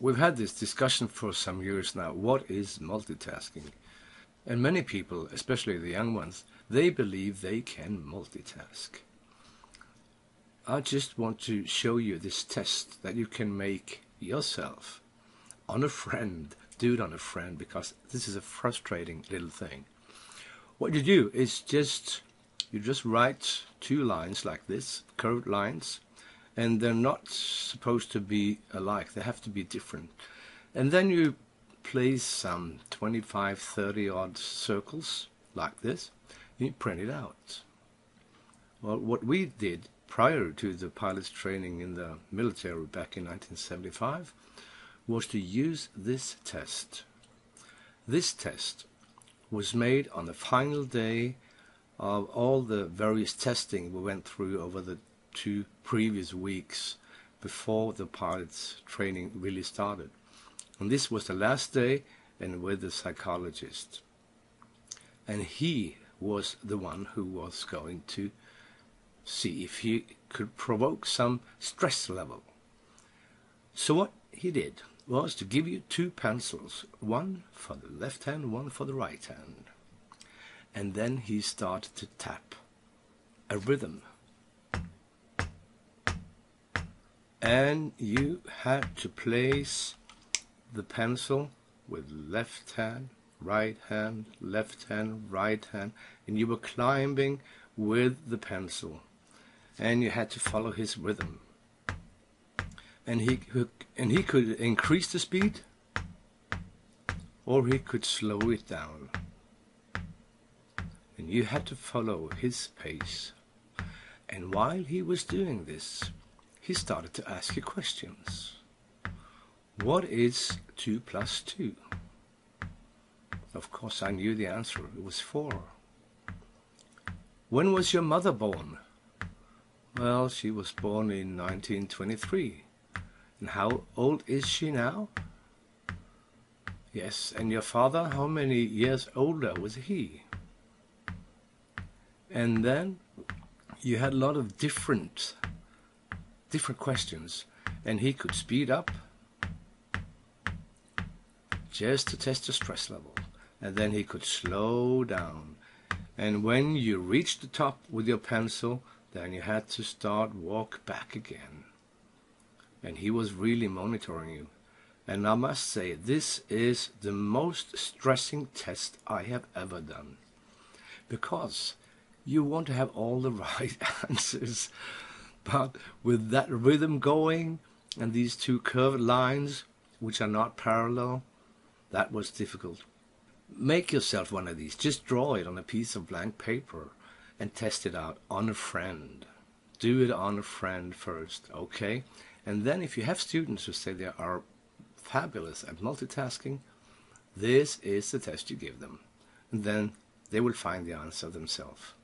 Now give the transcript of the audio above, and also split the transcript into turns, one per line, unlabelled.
We've had this discussion for some years now. What is multitasking? And many people, especially the young ones, they believe they can multitask. I just want to show you this test that you can make yourself on a friend. Do it on a friend, because this is a frustrating little thing. What you do is you just write 2 lines like this, curved lines, and they're not supposed to be alike. They have to be different. And then you place some 25, 30 odd circles like this. You print it out. Well, what we did prior to the pilot's training in the military back in 1975 was to use this test. This test was made on the final day of all the various testing we went through over the 2 previous weeks before the pilot's training really started. And this was the last day, and with the psychologist. And he was the one who was going to see if he could provoke some stress level. So what he did was to give you 2 pencils, one for the left hand, one for the right hand. And then he started to tap a rhythm. And you had to place the pencil with left hand, right hand, left hand, right hand, and you were climbing with the pencil, and you had to follow his rhythm. And he could increase the speed, or he could slow it down, and you had to follow his pace. And while he was doing this, he started to ask you questions. What is 2 plus 2? Of course, I knew the answer. It was 4. When was your mother born? Well, she was born in 1923. And how old is she now? Yes, and your father, how many years older was he? And then you had a lot of different questions, and he could speed up just to test the stress level, and then he could slow down. And when you reached the top with your pencil, then you had to walk back again. And he was really monitoring you. And I must say, this is the most stressing test I have ever done, because you want to have all the right answers. But with that rhythm going and these 2 curved lines, which are not parallel, that was difficult. Make yourself one of these. Just draw it on a piece of blank paper and test it out on a friend. Do it on a friend first, okay? And then if you have students who say they are fabulous at multitasking, this is the test you give them. And then they will find the answer themselves.